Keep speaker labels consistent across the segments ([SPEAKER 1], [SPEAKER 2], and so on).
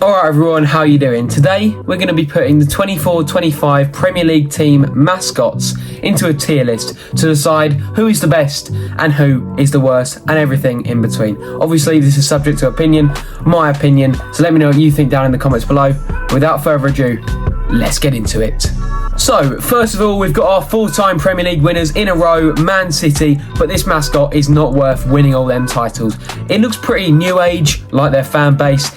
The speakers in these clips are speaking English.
[SPEAKER 1] Alright everyone, how you doing? Today we're going to be putting the 24-25 Premier League team mascots into a tier list to decide who is the best and who is the worst and everything in between. Obviously this is subject to opinion, my opinion, so let me know what you think down in the comments below. Without further ado, let's get into it. So, first of all, we've got our four-time Premier League winners in a row, Man City, but this mascot is not worth winning all them titles. It looks pretty new age, like their fan base.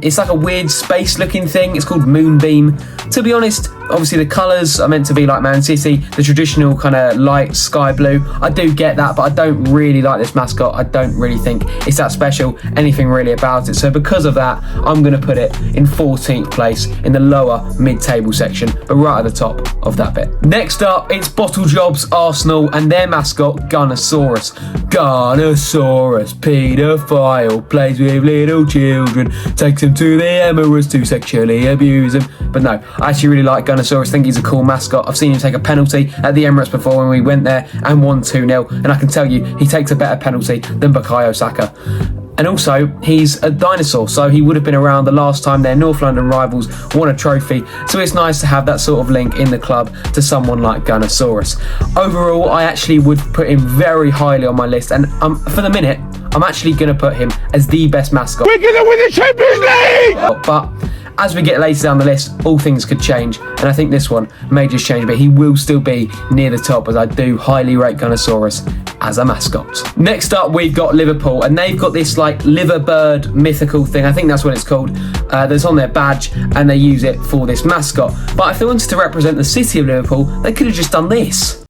[SPEAKER 1] It's like a weird space-looking thing. It's called Moonbeam. To be honest, obviously the colours are meant to be like Man City, the traditional kind of light sky blue. I do get that, but I don't really like this mascot. I don't really think it's that special, anything really about it. So because of that, I'm going to put it in 14th place in the lower mid-table section, but right at the top of that bit. Next up, it's Bottle Jobs Arsenal and their mascot, Gunnosaurus. Gunnosaurus, paedophile, plays with little children, takes them to the Emirates to sexually abuse them. But no, I actually really like Gunnosaurus. I think he's a cool mascot. I've seen him take a penalty at the Emirates before when we went there and won 2-0. And I can tell you, he takes a better penalty than Bukayo Saka. And also, he's a dinosaur, so he would have been around the last time their North London rivals won a trophy. So it's nice to have that sort of link in the club to someone like Gunnosaurus. Overall, I actually would put him very highly on my list. And for the minute, I'm actually going to put him as the best mascot. We're going to win the Champions League! But as we get later down the list, all things could change, and I think this one may just change, but he will still be near the top, as I do highly rate Gunnosaurus as a mascot. Next up, we've got Liverpool, and they've got this like liver bird mythical thing. I think that's what it's called. That's on their badge, and they use it for this mascot. But if they wanted to represent the city of Liverpool, they could have just done this.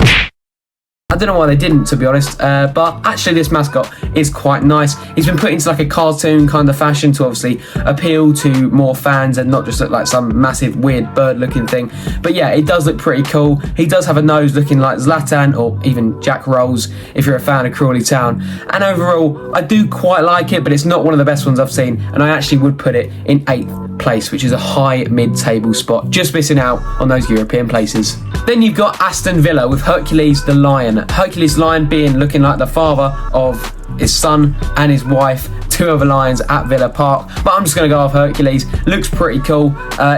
[SPEAKER 1] I don't know why they didn't, to be honest, but actually this mascot is quite nice. He's been put into like a cartoon kind of fashion to obviously appeal to more fans and not just look like some massive weird bird looking thing. But yeah, it does look pretty cool. He does have a nose looking like Zlatan or even Jack Rolls if you're a fan of Crawley Town. And overall, I do quite like it, but it's not one of the best ones I've seen, and I actually would put it in 8th place, which is a high mid-table spot, just missing out on those European places. Then you've got Aston Villa with Hercules the Lion. Hercules Lion being looking like the father of his son and his wife, two other lions at Villa Park. But I'm just going to go off Hercules. Looks pretty cool.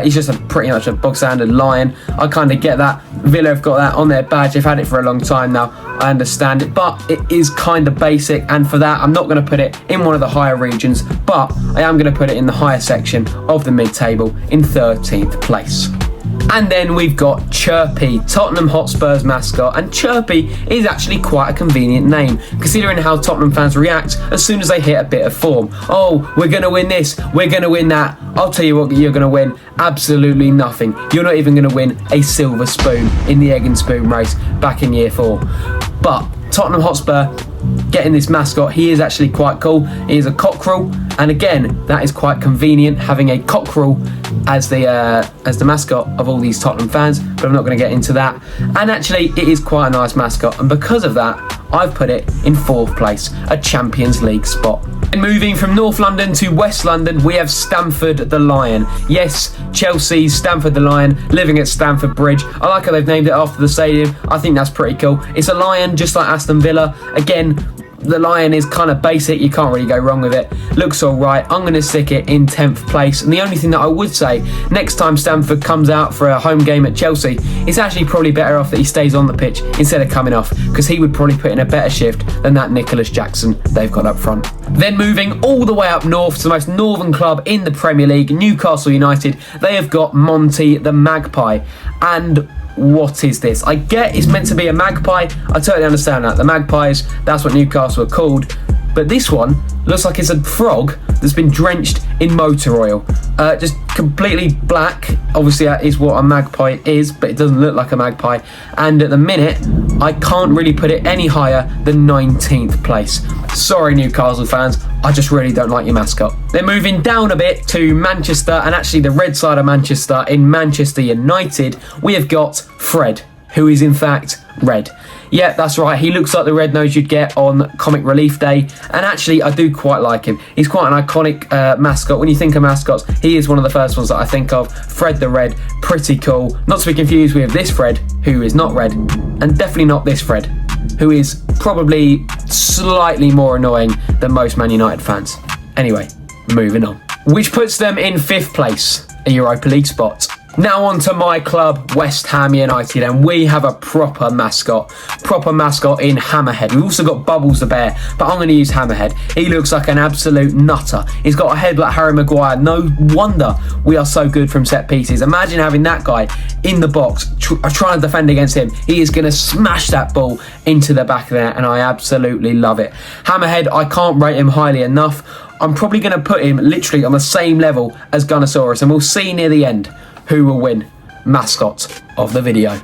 [SPEAKER 1] He's just pretty much a bog-standard lion. I kind of get that. Villa have got that on their badge. They've had it for a long time now. I understand it, but it is kind of basic, and for that I'm not going to put it in one of the higher regions, but I am going to put it in the higher section of the mid-table in 13th place. And then we've got Chirpy, Tottenham Hotspur's mascot, and Chirpy is actually quite a convenient name, considering how Tottenham fans react as soon as they hit a bit of form. Oh, we're going to win this, we're going to win that. I'll tell you what you're going to win, absolutely nothing. You're not even going to win a silver spoon in the egg and spoon race back in year 4. But Tottenham Hotspur getting this mascot, he is actually quite cool. He is a cockerel, and again, that is quite convenient, having a cockerel as the mascot of all these Tottenham fans, but I'm not going to get into that. And actually, it is quite a nice mascot, and because of that, I've put it in 4th place, a Champions League spot. And moving from North London to West London, we have Stamford the Lion. Yes, Chelsea's Stamford the Lion, living at Stamford Bridge. I like how they've named it after the stadium. I think that's pretty cool. It's a lion, just like Aston Villa. Again, the lion is kind of basic, you can't really go wrong with it. Looks alright. I'm going to stick it in 10th place. And the only thing that I would say, next time Stamford comes out for a home game at Chelsea, it's actually probably better off that he stays on the pitch instead of coming off, because he would probably put in a better shift than that Nicholas Jackson they've got up front. Then moving all the way up north to the most northern club in the Premier League, Newcastle United, they have got Monty the Magpie. And what is this? I get it's meant to be a magpie. I totally understand that. The magpies, that's what Newcastle are called. But this one looks like it's a frog that's been drenched in motor oil. Just completely black. Obviously that is what a magpie is, but it doesn't look like a magpie. And at the minute, I can't really put it any higher than 19th place. Sorry Newcastle fans, I just really don't like your mascot. Then moving down a bit to Manchester, and actually the red side of Manchester, in Manchester United, we have got Fred, who is in fact red. Yeah, that's right, he looks like the red nose you'd get on Comic Relief Day, and actually I do quite like him. He's quite an iconic mascot. When you think of mascots, he is one of the first ones that I think of. Fred the Red, pretty cool. Not to be confused with this Fred, who is not red, and definitely not this Fred, who is probably slightly more annoying than most Man United fans. Anyway, moving on. which puts them in 5th place, a Europa League spot. Now on to my club, West Ham United, and we have a proper mascot in Hammerhead. We've also got Bubbles the bear, but I'm going to use Hammerhead. He looks like an absolute nutter. He's got a head like Harry Maguire. No wonder we are so good from set pieces. Imagine having that guy in the box, trying to defend against him. He is going to smash that ball into the back of there, and I absolutely love it. Hammerhead, I can't rate him highly enough. I'm probably going to put him literally on the same level as Gunnosaurus, and we'll see near the end who will win mascot of the video.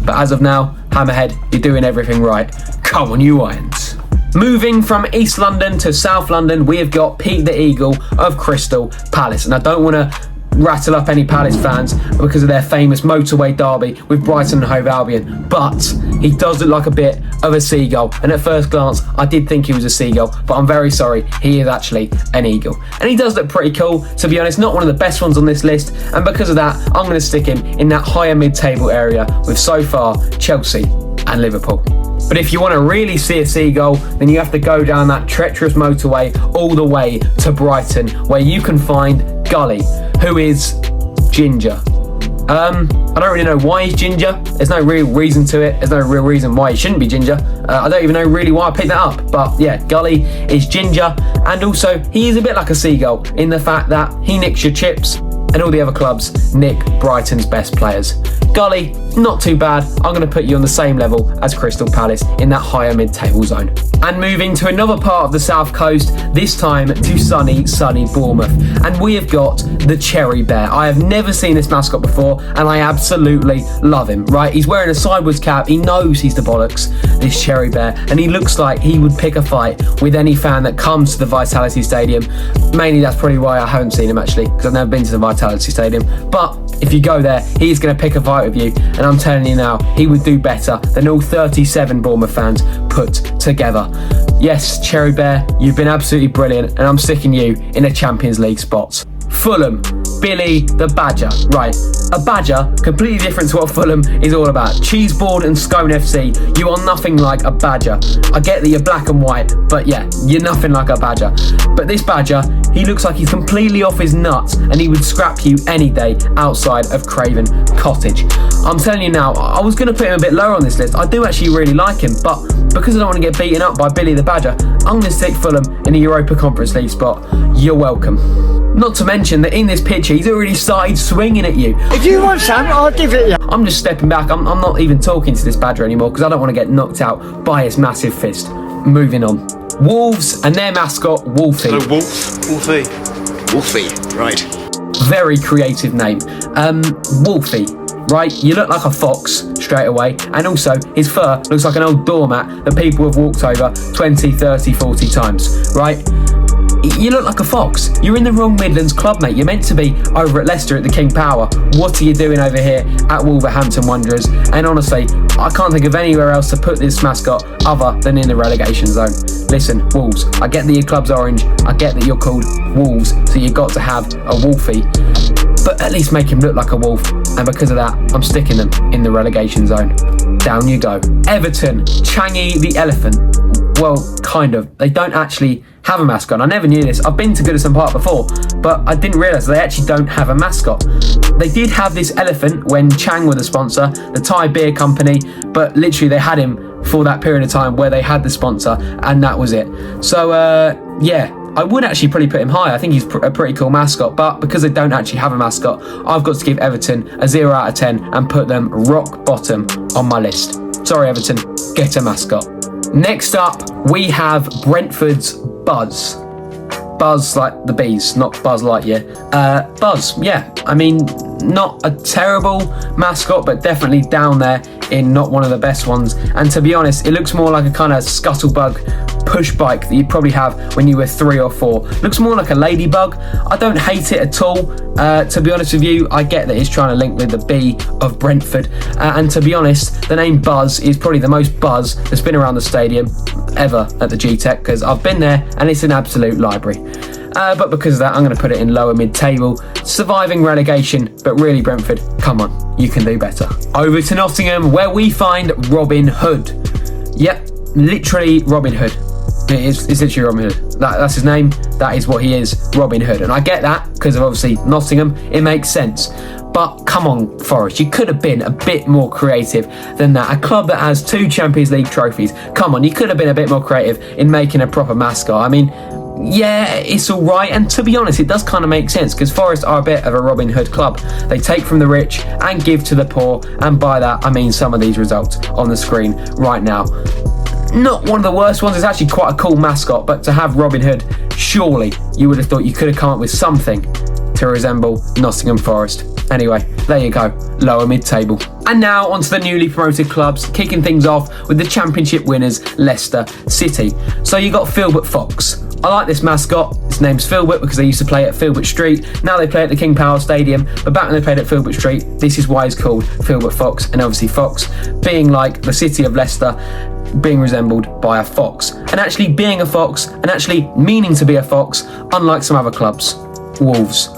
[SPEAKER 1] But as of now, Hammerhead, you're doing everything right. Come on, you Irons. Moving from East London to South London, we have got Pete the Eagle of Crystal Palace. And I don't want to rattle up any Palace fans because of their famous motorway derby with Brighton and Hove Albion, but he does look like a bit of a seagull, and at first glance I did think he was a seagull, but I'm very sorry, he is actually an eagle, and he does look pretty cool, to be honest. Not one of the best ones on this list, and because of that I'm going to stick him in that higher mid-table area with so far Chelsea and Liverpool. But if you want to really see a seagull, then you have to go down that treacherous motorway all the way to Brighton, where you can find Gully, who is ginger. I don't really know why he's ginger. There's no real reason to it. There's no real reason why he shouldn't be ginger. I don't even know really why I picked that up. But yeah, Gully is ginger, and also he is a bit like a seagull in the fact that he nicks your chips, and all the other clubs nick Brighton's best players. Gully, not too bad. I'm going to put you on the same level as Crystal Palace in that higher mid-table zone. And moving to another part of the south coast, this time to sunny Bournemouth. And we have got the Cherry Bear. I have never seen this mascot before, and I absolutely love him, right? He's wearing a sideways cap. He knows he's the bollocks, this Cherry Bear, and he looks like he would pick a fight with any fan that comes to the Vitality Stadium. Mainly that's probably why I haven't seen him, actually, because I've never been to the Vitality Stadium. But if you go there, he's going to pick a fight with you, and I'm telling you now, he would do better than all 37 Bournemouth fans put together. Yes, Cherry Bear, you've been absolutely brilliant, and I'm sticking you in a Champions League spot. Fulham, Billy the Badger. Right, a badger, completely different to what Fulham is all about. Cheeseboard and Scone FC, you are nothing like a badger. I get that you're black and white, but yeah, you're nothing like a badger. But this badger, he looks like he's completely off his nuts, and he would scrap you any day outside of Craven Cottage. I'm telling you now, I was going to put him a bit lower on this list. I do actually really like him, but because I don't want to get beaten up by Billy the Badger, I'm going to stick Fulham in a Europa Conference League spot. You're welcome. Not to mention that in this picture, he's already started swinging at you.
[SPEAKER 2] If you want some, I'll give it you.
[SPEAKER 1] I'm just stepping back. I'm not even talking to this badger anymore because I don't want to get knocked out by his massive fist. Moving on. Wolves and their mascot, Wolfie.
[SPEAKER 3] Hello, Wolf. Wolfie. Wolfie, right.
[SPEAKER 1] Very creative name. Wolfie, right? You look like a fox straight away, and also his fur looks like an old doormat that people have walked over 20, 30, 40 times, right? You look like a fox. You're in the wrong Midlands club, mate. You're meant to be over at Leicester at the King Power. What are you doing over here at Wolverhampton Wanderers? And honestly, I can't think of anywhere else to put this mascot other than in the relegation zone. Listen, Wolves, I get that your club's orange. I get that you're called Wolves, so you've got to have a Wolfie. But at least make him look like a wolf. And because of that, I'm sticking them in the relegation zone. Down you go. Everton, Changi the Elephant. Well, kind of. They don't actually have a mascot. I never knew this. I've been to Goodison Park before, but I didn't realise they actually don't have a mascot. They did have this elephant when Chang were the sponsor, the Thai beer company, but literally they had him for that period of time where they had the sponsor, and that was it. So, yeah, I would actually probably put him high. I think he's a pretty cool mascot, but because they don't actually have a mascot, I've got to give Everton a 0 out of 10 and put them rock bottom on my list. Sorry, Everton, get a mascot. Next up, we have Brentford's Buzz. Buzz like the bees, not Buzz Lightyear. Buzz, yeah. I mean, not a terrible mascot, but definitely down there in not one of the best ones. And to be honest, it looks more like a kind of scuttlebug push bike that you'd probably have when you were 3 or 4. Looks more like a ladybug. I don't hate it at all. To be honest with you, I get that it's trying to link with the B of Brentford. And to be honest, the name Buzz is probably the most buzz that's been around the stadium ever at the G-Tech, because I've been there and it's an absolute library. But because of that, I'm going to put it in lower mid-table, surviving relegation. But really, Brentford, come on, you can do better. Over to Nottingham, where we find Robin Hood. Yep, literally Robin Hood. It's literally Robin Hood. That's his name. That is what he is, Robin Hood. And I get that because of obviously Nottingham. It makes sense. But come on, Forest, you could have been a bit more creative than that. A club that has 2 Champions League trophies. Come on, you could have been a bit more creative in making a proper mascot. I mean, yeah, it's all right. And to be honest, it does kind of make sense because Forest are a bit of a Robin Hood club. They take from the rich and give to the poor. And by that, I mean some of these results on the screen right now. Not one of the worst ones. It's actually quite a cool mascot. But to have Robin Hood, surely you would have thought you could have come up with something to resemble Nottingham Forest. Anyway, there you go, lower mid-table. And now onto the newly promoted clubs, kicking things off with the Championship winners, Leicester City. So you got Filbert Fox. I like this mascot. His name's Filbert because they used to play at Filbert Street. Now they play at the King Power Stadium, but back when they played at Filbert Street, this is why he's called Filbert Fox. And obviously Fox being like the city of Leicester, being resembled by a fox. And actually being a fox, and actually meaning to be a fox, unlike some other clubs, Wolves.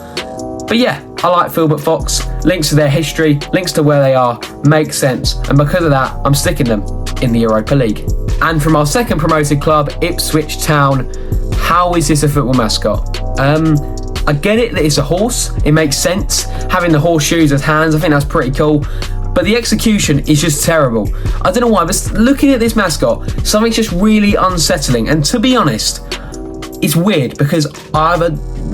[SPEAKER 1] But yeah, I like Filbert Fox. Links to their history, links to where they are, make sense. And because of that, I'm sticking them in the Europa League. And from our second promoted club, Ipswich Town, how is this a football mascot? I get it that it's a horse. It makes sense. Having the horseshoes as hands, I think that's pretty cool. But the execution is just terrible. I don't know why, but looking at this mascot, something's just really unsettling. And to be honest, it's weird because I either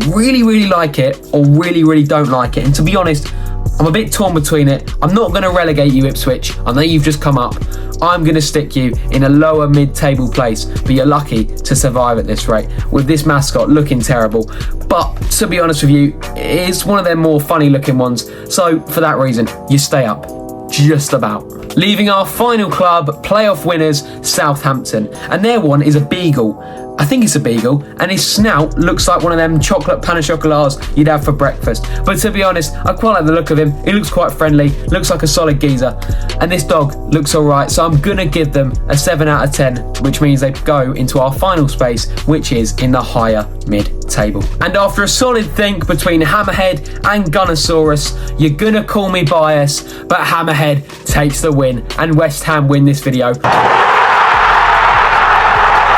[SPEAKER 1] really like it or really don't like it. And to be honest, I'm a bit torn between it. I'm not going to relegate you, Ipswich. I know you've just come up. I'm going to stick you in a lower mid-table place, but you're lucky to survive at this rate with this mascot looking terrible. But to be honest with you, it's one of their more funny looking ones. So for that reason, you stay up. Just about. Leaving our final club, playoff winners, Southampton. And their one is a beagle. I think it's a beagle, and his snout looks like one of them chocolate pain au chocolats you'd have for breakfast. But to be honest, I quite like the look of him. He looks quite friendly, looks like a solid geezer, and this dog looks alright, so I'm gonna give them a 7 out of 10, which means they go into our final space, which is in the higher mid-table. And after a solid think between Hammerhead and Gunnosaurus, you're gonna call me biased, but Hammerhead takes the win, and West Ham win this video.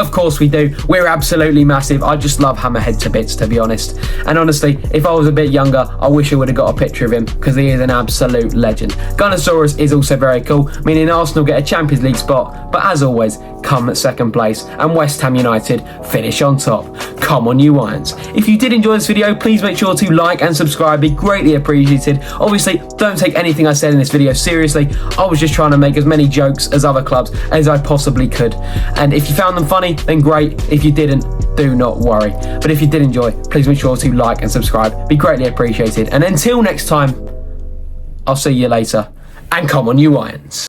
[SPEAKER 1] Of course we do. We're absolutely massive. I just love Hammerhead to bits, to be honest. And honestly, if I was a bit younger, I wish I would have got a picture of him because he is an absolute legend. Gunnosaurus is also very cool, meaning Arsenal get a Champions League spot, but as always, come at second place, and West Ham United finish on top. Come on, you Irons. If you did enjoy this video, please make sure to like and subscribe. It'd be greatly appreciated. Obviously, don't take anything I said in this video seriously. I was just trying to make as many jokes as other clubs as I possibly could. And if you found them funny, then great. If you didn't, do not worry. But if you did enjoy, please make sure to like and subscribe. It'd be greatly appreciated. And until next time, I'll see you later. And come on, you Irons.